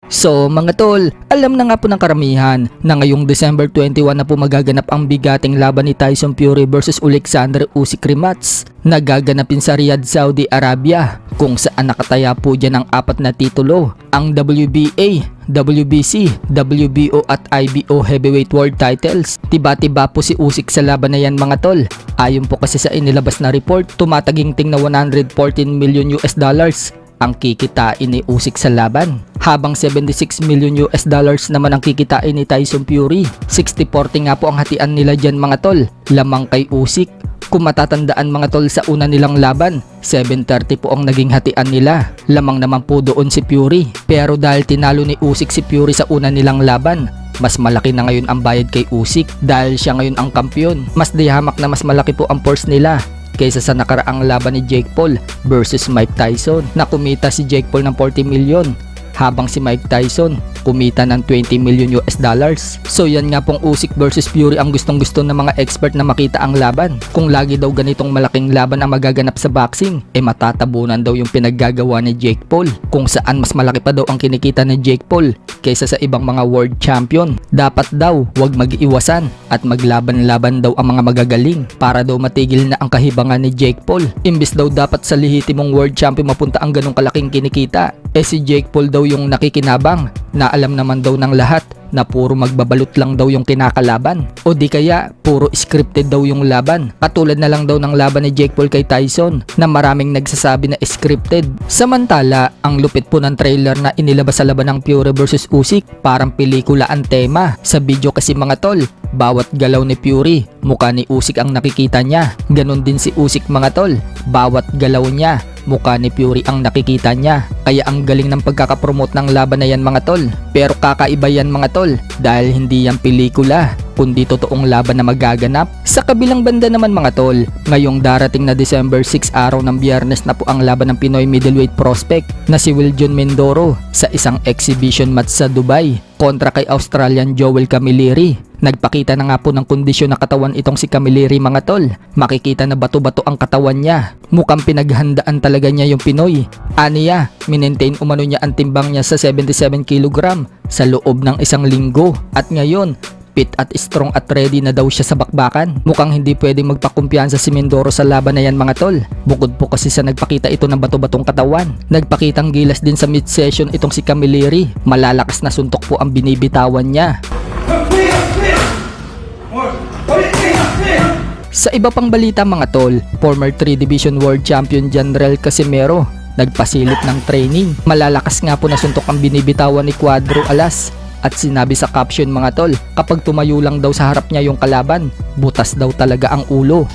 So mga tol, alam na nga po ng karamihan na ngayong December 21 na po magaganap ang bigating laban ni Tyson Fury versus Alexander Usyk rematch na gaganapin sa Riyadh, Saudi Arabia, kung saan nakataya po dyan ang 4 na titulo, ang WBA, WBC, WBO at IBO heavyweight world titles. Tiba-tiba po si Usyk sa laban na yan mga tol. Ayon po kasi sa inilabas na report, tumataginting na 114 million US dollars ang kikitain ni Usyk sa laban, habang 76 million US dollars naman ang kikitain ni Tyson Fury. 60-40 nga po ang hatian nila dyan mga tol, lamang kay Usyk. Kung matatandaan mga tol sa una nilang laban, 730 po ang naging hatian nila, lamang naman po doon si Fury. Pero dahil tinalo ni Usyk si Fury sa una nilang laban, mas malaki na ngayon ang bayad kay Usyk dahil siya ngayon ang kampiyon. Mas dihamak na mas malaki po ang purse nila kaysa sa nakaraang laban ni Jake Paul versus Mike Tyson na kumita si Jake Paul ng 40 million habang si Mike Tyson kumita ng 20 million US dollars. So yan nga pong Usyk versus Fury ang gustong-gusto ng mga expert na makita ang laban. Kung lagi daw ganitong malaking laban ang magaganap sa boxing, matatabunan daw yung pinaggagawa ni Jake Paul, kung saan mas malaki pa daw ang kinikita ni Jake Paul kaysa sa ibang mga world champion. Dapat daw wag mag-iwasan at maglaban-laban daw ang mga magagaling para daw matigil na ang kahibangan ni Jake Paul. Imbis daw dapat sa lehitimong world champion mapunta ang ganong kalaking kinikita, si Jake Paul daw yung nakikinabang na alam naman daw ng lahat na puro magbabalot lang daw yung kinakalaban, o di kaya puro scripted daw yung laban. Katulad na lang daw ng laban ni Jake Paul kay Tyson na maraming nagsasabi na scripted. Samantala, ang lupit po ng trailer na inilabas sa laban ng Fury versus Usyk, parang pelikula ang tema. Sa video kasi mga tol, bawat galaw ni Fury, mukha ni Usyk ang nakikita niya. Ganon din si Usyk mga tol, bawat galaw niya, mukha ni Fury ang nakikita niya. Kaya ang galing ng pagkakapromote ng laban na yan mga tol. Pero kakaiba yan mga tol dahil hindi yan pelikula, kundi totoong laban na magaganap. Sa kabilang banda naman mga tol, ngayong darating na December 6 araw ng Biyernes na po ang laban ng Pinoy middleweight prospect na si Wiljon Mindoro sa isang exhibition match sa Dubai kontra kay Australian Joel Camilleri. Nagpakita na nga po ng kondisyon na katawan itong si Camilleri mga tol. Makikita na bato-bato ang katawan niya. Mukhang pinaghandaan talaga niya yung Pinoy. Aniya, minentain umano niya ang timbang niya sa 77 kg sa loob ng isang linggo. At ngayon, fit at strong at ready na daw siya sa bakbakan. Mukhang hindi pwedeng magpakumpiyansa si Mindoro sa laban na yan mga tol. Bukod po kasi sa nagpakita ito ng bato-batong katawan, nagpakitang gilas din sa mid-session itong si Camilleri. Malalakas na suntok po ang binibitawan niya. Sa iba pang balita mga tol, former 3 Division World Champion General Casimero nagpasilip ng training. Malalakas nga po na suntok ang binibitawan ni Cuadro Alas. At sinabi sa caption mga tol, kapag tumayo lang daw sa harap niya yung kalaban, butas daw talaga ang ulo.